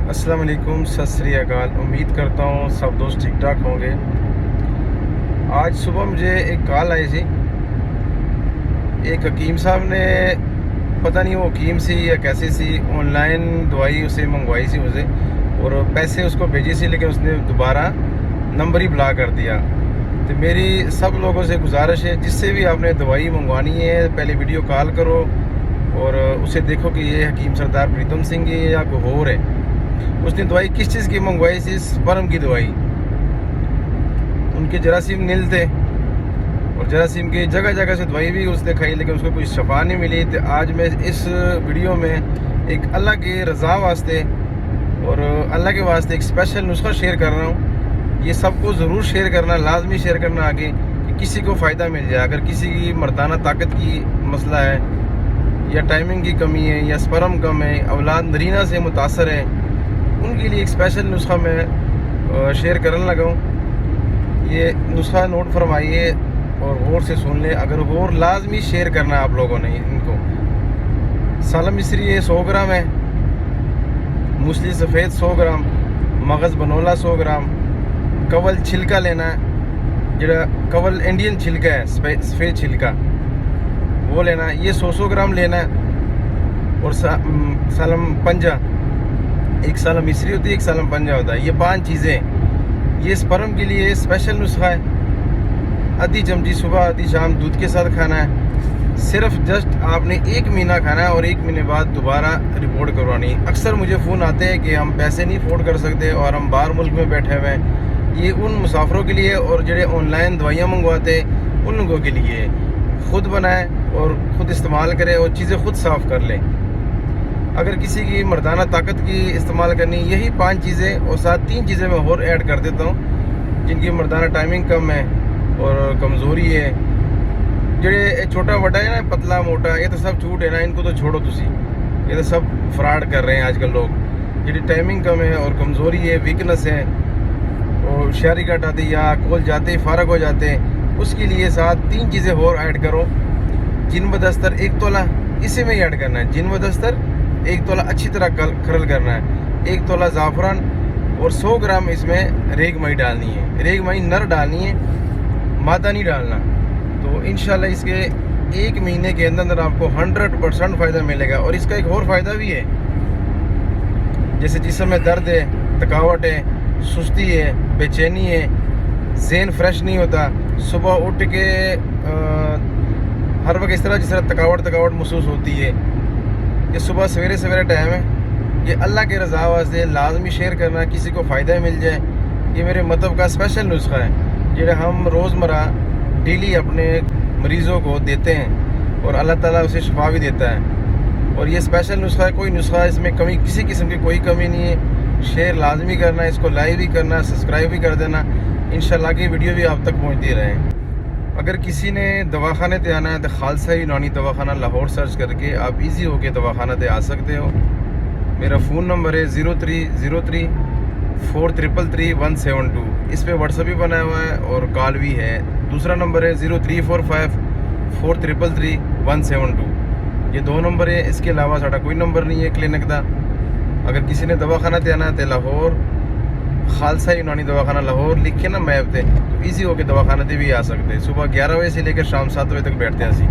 السلام علیکم، ست سری اکال۔ امید کرتا ہوں سب دوست ٹھیک ٹھاک ہوں گے۔ آج صبح مجھے ایک کال آئی تھی، ایک حکیم صاحب نے پتہ نہیں وہ حکیم سی یا کیسی سی آن لائن دوائی اسے منگوائی سی مجھے، اور پیسے اس کو بھیجی سی، لیکن اس نے دوبارہ نمبر ہی بلاک کر دیا۔ تو میری سب لوگوں سے گزارش ہے، جس سے بھی آپ نے دوائی منگوانی ہے پہلے ویڈیو کال کرو اور اسے دیکھو کہ یہ حکیم سردار پریتم سنگھ ہے یا کوئی اور ہے۔ اس نے دوائی کس چیز کی منگوائی تھی؟ سپرم کی دوائی۔ ان کے جراثیم نیل تھے اور جراثیم کی جگہ جگہ سے دوائی بھی اس نے کھائی، لیکن اس کو کوئی شفا نہیں ملی۔ تو آج میں اس ویڈیو میں ایک اللہ کی رضا واسطے اور اللہ کے واسطے ایک اسپیشل نسخہ شیئر کر رہا ہوں۔ یہ سب کو ضرور شیئر کرنا، لازمی شیئر کرنا آگے، کہ کسی کو فائدہ مل جائے۔ اگر کسی کی مردانہ طاقت کی مسئلہ ہے یا ٹائمنگ کی کمی ہے یا سپرم کم ہے، اولاد نرینہ سے متاثر ہے، ان کے لیے ایک اسپیشل نسخہ میں شیئر کرنے لگا ہوں۔ یہ نسخہ نوٹ فرمائیے اور غور سے سن لیں، اگر غور لازمی شیئر کرنا ہے آپ لوگوں نے ان کو۔ سالم مصری 100 گرام ہے، موسلی سفید 100 گرام، مغز بنولا 100 گرام، کول چھلکا لینا ہے، جڑا کول انڈین چھلکا ہے، سفید چھلکا وہ لینا ہے، یہ 100 گرام لینا ہے۔ اور سالم پنجہ، ایک سالم مصری ہوتی ہے، ایک سالم پنجہ ہوتا ہے، یہ 5 چیزیں۔ یہ سپرم کے لیے اسپیشل نسخہ ہے۔ آدھی چمچی صبح آدھی شام دودھ کے ساتھ کھانا ہے، صرف جسٹ آپ نے 1 مہینہ کھانا ہے اور 1 مہینے بعد دوبارہ رپورٹ کروانی۔ اکثر مجھے فون آتے ہیں کہ ہم پیسے نہیں افورڈ کر سکتے اور ہم باہر ملک میں بیٹھے ہوئے ہیں۔ یہ ان مسافروں کے لیے اور جڑے آن لائن دوائیاں منگواتے ہیں ان لوگوں کے لیے۔ خود بنائیں اور خود استعمال کریں اور چیزیں خود صاف کر لیں۔ اگر کسی کی مردانہ طاقت کی استعمال کرنی، یہی 5 چیزیں اور ساتھ 3 چیزیں میں اور ایڈ کر دیتا ہوں، جن کی مردانہ ٹائمنگ کم ہے اور کمزوری ہے۔ جڑے چھوٹا بڑا ہے نا، پتلا موٹا، یہ تو سب جھوٹ ہے نا، ان کو تو چھوڑو تسی، یہ تو سب فراڈ کر رہے ہیں آج کل لوگ۔ جڑی ٹائمنگ کم ہے اور کمزوری ہے، ویکنس ہے، اور شہری کٹ آتی یا کول جاتے فارغ ہو جاتے ہیں، اس کے لیے ساتھ 3 چیزیں اور ایڈ کرو۔ جن بدستر 1 تولہ اسی میں ہی ایڈ کرنا ہے، جن بدستر 1 تولہ اچھی طرح کھرل کرنا ہے، 1 تولہ زعفران اور 100 گرام اس میں ریگ مائی ڈالنی ہے۔ ریگ مائی نر ڈالنی ہے، مادہ نہیں ڈالنا۔ تو انشاءاللہ اس کے 1 مہینے کے اندر آپ کو 100% فائدہ ملے گا۔ اور اس کا ایک اور فائدہ بھی ہے، جیسے جسم میں درد ہے، تھکاوٹ ہے، سستی ہے، بے چینی ہے، ذہن فریش نہیں ہوتا، صبح اٹھ کے ہر وقت اس طرح جس طرح تھکاوٹ محسوس ہوتی ہے، یہ صبح سویرے ٹائم ہے۔ یہ اللہ کے رضا واسطے لازمی شیئر کرنا، کسی کو فائدہ مل جائے۔ یہ میرے مطلب کا اسپیشل نسخہ ہے، جڑا ہم روزمرہ ڈیلی اپنے مریضوں کو دیتے ہیں اور اللہ تعالیٰ اسے شفا بھی دیتا ہے۔ اور یہ اسپیشل نسخہ ہے، کوئی نسخہ اس میں کمی، کسی قسم کی کوئی کمی نہیں ہے۔ شیئر لازمی کرنا، اس کو لائک بھی کرنا، سبسکرائب بھی کر دینا، انشاءاللہ کی ویڈیو بھی آپ تک پہنچتی رہے۔ اگر کسی نے دواخانے تے آنا ہے تو خالصہ یونانی دواخانہ لاہور سرچ کر کے آپ ایزی ہو کے دواخانہ تے آ سکتے ہو۔ میرا فون نمبر ہے 0303 433 172۔ اس پہ واٹس ایپ بھی بنا ہوا ہے اور کال بھی ہے۔ دوسرا نمبر ہے 0345 433 172۔ یہ 2 نمبر ہے، اس کے علاوہ ساڑھا کوئی نمبر نہیں ہے کلینک دا۔ اگر کسی نے دواخانہ تے آنا ہے تو لاہور خالصہ یونانی دواخانہ لاہور لکھے نا میپ تے، تو ایزی ہو کے دواخانہ تے بھی آ سکتے۔ صبح 11 بجے سے لے کر شام 7 بجے تک بیٹھتے ہیں اسی۔